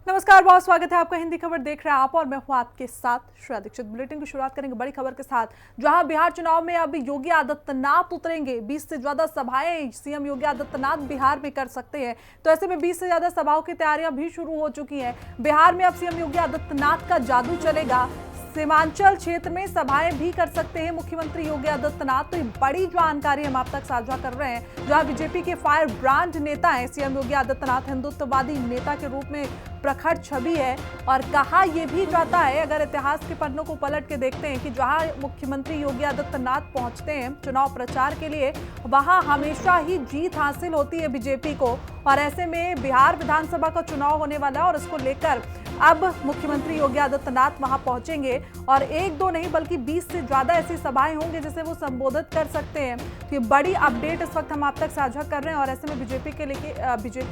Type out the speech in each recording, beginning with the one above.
नमस्कार, बहुत स्वागत है आपका हिंदी खबर देख रहे हैं आप और मैं हूं आपके साथ श्रेया दीक्षित। बुलेटिन की शुरुआत करेंगे बड़ी खबर के साथ, जहां बिहार चुनाव में अब योगी आदित्यनाथ उतरेंगे। 20 से ज्यादा सभाएं सीएम योगी आदित्यनाथ बिहार में कर सकते हैं, तो ऐसे में 20 से ज्यादा सभाओं की तैयारियां भी शुरू हो चुकी हैं। बिहार में अब सीएम योगी आदित्यनाथ का जादू चलेगा। सीमांचल क्षेत्र में सभाएं भी कर सकते हैं मुख्यमंत्री योगी आदित्यनाथ। तो ये बड़ी जानकारी हम आप तक साझा कर रहे हैं, जहां बीजेपी के फायर ब्रांड नेता हैं सीएम योगी आदित्यनाथ, हिंदुत्ववादी नेता के रूप में प्रखर छवि है। और कहा यह भी जाता है, अगर इतिहास के पन्नों को पलट के देखते हैं, कि जहां मुख्यमंत्री योगी आदित्यनाथ पहुंचते हैं चुनाव प्रचार के लिए, वहां हमेशा ही जीत हासिल होती है बीजेपी को। और ऐसे में बिहार विधानसभा का चुनाव होने वाला है और इसको लेकर अब मुख्यमंत्री योगी आदित्यनाथ वहां पहुंचेंगे और एक दो नहीं बल्कि 20 से ज्यादा ऐसी सभाएं होंगी जिसे वो संबोधित कर सकते हैं। तो ये बड़ी अपडेट इस वक्त हम आप तक साझा कर रहे हैं। और ऐसे में बीजेपी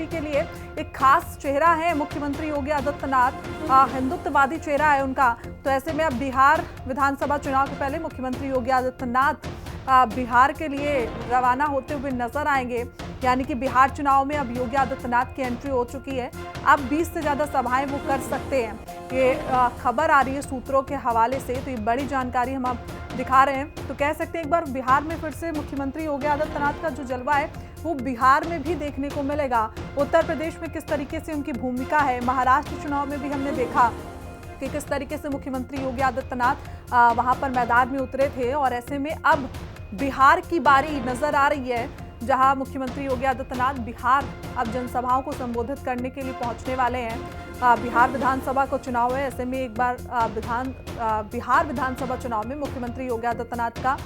के लिए एक खास चेहरा है मुख्यमंत्री योगी आदित्यनाथ, हिंदुत्ववादी चेहरा है उनका। तो ऐसे में अब बिहार विधानसभा चुनाव के पहले मुख्यमंत्री योगी आदित्यनाथ बिहार के लिए रवाना होते हुए नजर आएंगे। यानी कि बिहार चुनाव में अब योगी आदित्यनाथ की एंट्री हो चुकी है। अब 20 से ज्यादा सभाएं वो कर सकते हैं। ये खबर आ रही है सूत्रों के हवाले से, तो ये बड़ी जानकारी हम आप दिखा रहे हैं। तो कह सकते हैं एक बार बिहार में फिर से मुख्यमंत्री योगी आदित्यनाथ का जो जलवा है वो बिहार में भी देखने को मिलेगा। उत्तर प्रदेश में किस तरीके से उनकी भूमिका है, महाराष्ट्र चुनाव में भी हमने देखा कि किस तरीके से मुख्यमंत्री योगी आदित्यनाथ वहां पर मैदान में उतरे थे। और ऐसे में अब बिहार की बारी नजर आ रही है, जहां मुख्यमंत्री योगी आदित्यनाथ बिहार अब जनसभाओं को संबोधित करने के लिए पहुंचने वाले हैं। बिहार विधानसभा का चुनाव है, ऐसे में एक बार बिहार विधानसभा चुनाव में मुख्यमंत्री योगी आदित्यनाथ का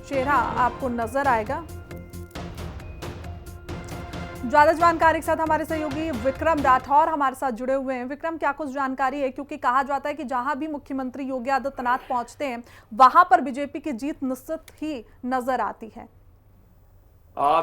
चेहरा आपको नजर आएगा। ज्यादा जानकारी के साथ हमारे सहयोगी विक्रम राठौर हमारे साथ जुड़े हुए हैं। विक्रम, क्या कुछ जानकारी है, क्योंकि कहा जाता है कि जहां भी मुख्यमंत्री योगी आदित्यनाथ पहुंचते हैं वहां पर बीजेपी की जीत निश्चित ही नजर आती है।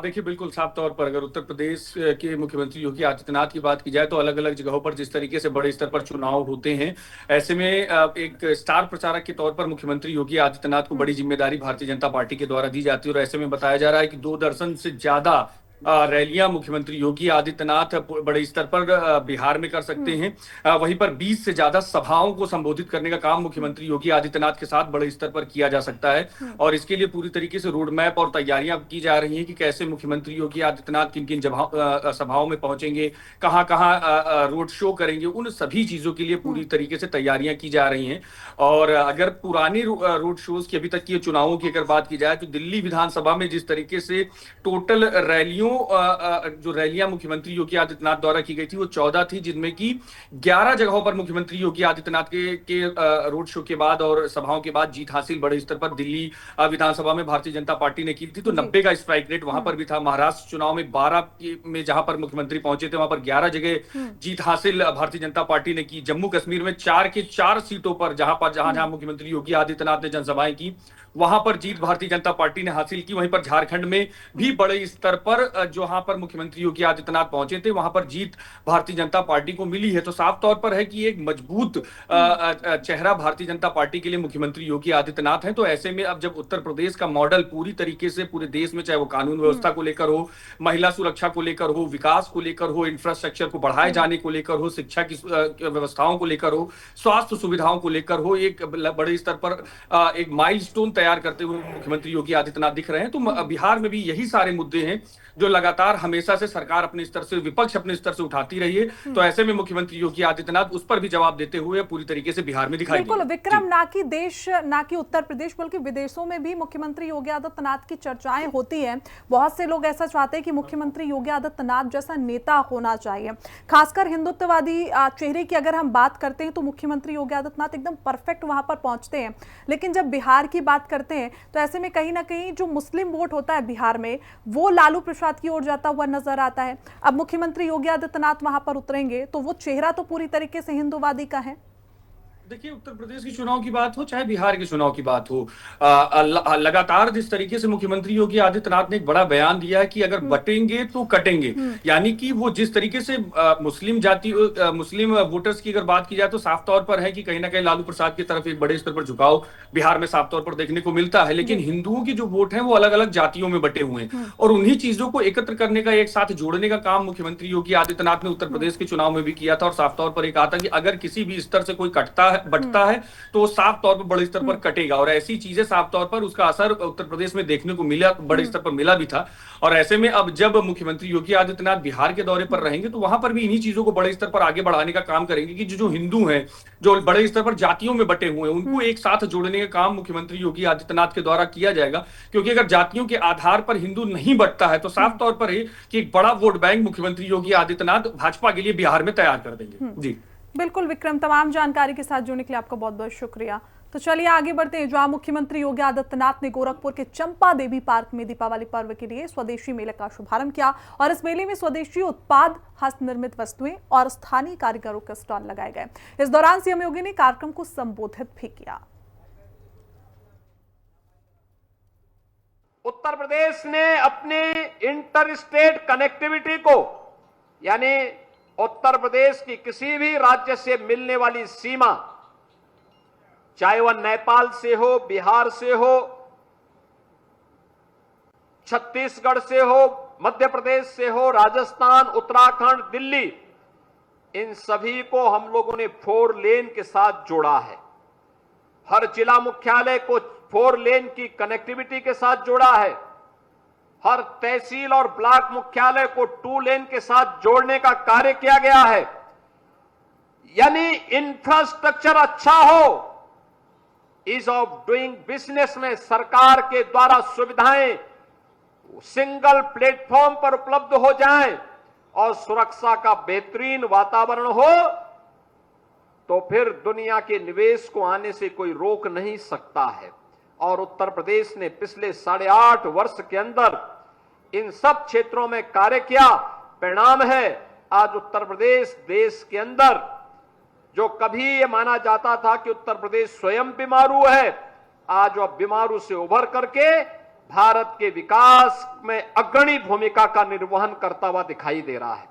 देखिए, बिल्कुल साफ तौर पर अगर उत्तर प्रदेश के मुख्यमंत्री योगी आदित्यनाथ की बात की जाए तो अलग अलग जगहों पर जिस तरीके से बड़े स्तर पर चुनाव होते हैं, ऐसे में एक स्टार प्रचारक के तौर पर मुख्यमंत्री योगी आदित्यनाथ को बड़ी जिम्मेदारी भारतीय जनता पार्टी के द्वारा दी जाती है। और ऐसे में बताया जा रहा है कि 2 दर्जन से ज्यादा रैलियां मुख्यमंत्री योगी आदित्यनाथ बड़े स्तर पर बिहार में कर सकते हैं। वहीं पर 20 से ज्यादा सभाओं को संबोधित करने का काम मुख्यमंत्री योगी आदित्यनाथ के साथ बड़े स्तर पर किया जा सकता है। और इसके लिए पूरी तरीके से रोड मैप और तैयारियां की जा रही हैं कि कैसे मुख्यमंत्री योगी आदित्यनाथ किन किन सभाओं में पहुंचेंगे, कहां कहां रोड शो करेंगे, उन सभी चीजों के लिए पूरी तरीके से तैयारियां की जा रही हैं। और अगर पुरानी रोड शोज की अभी तक की चुनावों की अगर बात की जाए तो दिल्ली विधानसभा में जिस तरीके से टोटल रैलियों जो रैलियां मुख्यमंत्री योगी आदित्यनाथ द्वारा की गई थी वो 14 थी, जिनमें की 11 जगहों पर मुख्यमंत्री योगी आदित्यनाथ के रोड शो के बाद और सभाओं के बाद जीत हासिल बड़े स्तर पर दिल्ली विधानसभा में भारतीय जनता पार्टी ने की थी। तो 90 का स्ट्राइक रेट वहां पर भी था। महाराष्ट्र चुनाव में 12 में जहां पर मुख्यमंत्री पहुंचे थे वहां पर 11 जगह जीत हासिल भारतीय जनता पार्टी ने की। जम्मू कश्मीर में 4 के 4 सीटों पर जहां मुख्यमंत्री योगी आदित्यनाथ ने जनसभाएं की वहां पर जीत भारतीय जनता पार्टी ने हासिल की। वहीं पर झारखंड में भी बड़े स्तर पर जहां पर मुख्यमंत्री योगी आदित्यनाथ पहुंचे थे वहां पर जीत भारतीय जनता पार्टी को मिली है। तो साफ तौर पर है कि एक मजबूत चेहरा भारतीय जनता पार्टी के लिए मुख्यमंत्री योगी आदित्यनाथ हैं। तो ऐसे में अब जब उत्तर प्रदेश का मॉडल पूरी तरीके से पूरे देश में, चाहे वो कानून व्यवस्था को लेकर हो, महिला सुरक्षा को लेकर हो, विकास को लेकर हो, इंफ्रास्ट्रक्चर को बढ़ाए जाने को लेकर हो, शिक्षा की व्यवस्थाओं को लेकर हो, स्वास्थ्य सुविधाओं को लेकर हो, एक बड़े स्तर पर एक माइलस्टोन तैयार करते हुए मुख्यमंत्री योगी आदित्यनाथ दिख रहे हैं। तो बिहार में भी यही सारे मुद्दे हैं जो लगातार हमेशा से सरकार अपने स्तर से, विपक्ष अपने स्तर से उठाती रही है। तो ऐसे में मुख्यमंत्री योगी आदित्यनाथ उस पर भी जवाब देते हुए पूरी तरीके से बिहार में दिखाई बिल्कुल विक्रम, ना कि उत्तर प्रदेश बल्कि विदेशों में भी मुख्यमंत्री योगी आदित्यनाथ की चर्चाएं होती हैं। बहुत से लोग ऐसा चाहते हैं कि मुख्यमंत्री योगी आदित्यनाथ जैसा नेता होना चाहिए। खासकर हिंदुत्ववादी चेहरे की अगर हम बात करते हैं तो मुख्यमंत्री योगी आदित्यनाथ एकदम परफेक्ट वहां पर पहुंचते हैं। लेकिन जब बिहार की बात करते हैं तो ऐसे में कहीं ना कहीं जो मुस्लिम वोट होता है बिहार में वो लालू प्रसाद की ओर जाता हुआ नजर आता है। अब मुख्यमंत्री योगी आदित्यनाथ वहां पर उतरेंगे तो वो चेहरा तो पूरी तरीके से हिंदूवादी का है। देखिए, उत्तर प्रदेश के चुनाव की बात हो चाहे बिहार के चुनाव की बात हो, लगातार जिस तरीके से मुख्यमंत्री योगी आदित्यनाथ ने एक बड़ा बयान दिया है कि अगर बटेंगे तो कटेंगे, यानी कि वो जिस तरीके से मुस्लिम वोटर्स की अगर बात की जाए तो साफ तौर पर है कि कहीं ना कहीं लालू प्रसाद की तरफ एक बड़े स्तर पर झुकाव बिहार में साफ तौर पर देखने को मिलता है। लेकिन हिंदुओं की जो वोट है वो अलग अलग जातियों में बटे हुए हैं और उन्हीं चीजों को एकत्र करने का, एक साथ जोड़ने का काम मुख्यमंत्री योगी आदित्यनाथ ने उत्तर प्रदेश के चुनाव में भी किया था और साफ तौर पर एक कहा था कि अगर किसी भी स्तर से कोई बटता है तो साफ तौर पर बड़े स्तर पर कटेगा। और ऐसी चीजें साफ तौर पर उसका असर उत्तर प्रदेश में देखने को मिला, बड़े स्तर पर मिला भी था। और ऐसे में अब जब मुख्यमंत्री योगी आदित्यनाथ बिहार के दौरे पर रहेंगे तो वहां पर भी इन्हीं चीजों को बड़े स्तर पर आगे बढ़ाने का काम करेंगे कि जो हिंदू हैं, जो बड़े स्तर पर जातियों में बटे हुए हैं, उनको एक साथ जोड़ने का काम मुख्यमंत्री योगी आदित्यनाथ के द्वारा किया जाएगा। क्योंकि अगर जातियों के आधार पर हिंदू नहीं बटता है तो साफ तौर पर कि एक बड़ा वोट बैंक मुख्यमंत्री योगी आदित्यनाथ भाजपा के लिए बिहार में तैयार कर देंगे। जी बिल्कुल विक्रम, तमाम जानकारी के साथ जुड़ने के लिए आपका बहुत बहुत शुक्रिया। तो चलिए आगे बढ़ते हैं, जहां मुख्यमंत्री योगी आदित्यनाथ ने गोरखपुर के चंपा देवी पार्क में दीपावली पर्व के लिए स्वदेशी मेले का शुभारंभ किया और इस मेले में स्वदेशी उत्पाद, हस्तनिर्मित वस्तुएं और स्थानीय कारीगरों के स्टॉल लगाए गए। इस दौरान सीएम योगी ने कार्यक्रम को संबोधित भी किया। उत्तर प्रदेश ने अपनी इंटर स्टेट कनेक्टिविटी को, यानी उत्तर प्रदेश की किसी भी राज्य से मिलने वाली सीमा, चाहे वह नेपाल से हो, बिहार से हो, छत्तीसगढ़ से हो, मध्य प्रदेश से हो, राजस्थान, उत्तराखंड, दिल्ली, इन सभी को हम लोगों ने 4 लेन के साथ जोड़ा है। हर जिला मुख्यालय को 4 लेन की कनेक्टिविटी के साथ जोड़ा है। हर तहसील और ब्लॉक मुख्यालय को 2 लेन के साथ जोड़ने का कार्य किया गया है। यानी इंफ्रास्ट्रक्चर अच्छा हो, ईज ऑफ डूइंग बिजनेस में सरकार के द्वारा सुविधाएं सिंगल प्लेटफॉर्म पर उपलब्ध हो जाएं और सुरक्षा का बेहतरीन वातावरण हो, तो फिर दुनिया के निवेश को आने से कोई रोक नहीं सकता है। और उत्तर प्रदेश ने पिछले 8.5 वर्ष के अंदर इन सब क्षेत्रों में कार्य किया। परिणाम है आज उत्तर प्रदेश देश के अंदर, जो कभी ये माना जाता था कि उत्तर प्रदेश स्वयं बीमारू है, आज वह बीमारू से उभर करके भारत के विकास में अग्रणी भूमिका का निर्वहन करता हुआ दिखाई दे रहा है।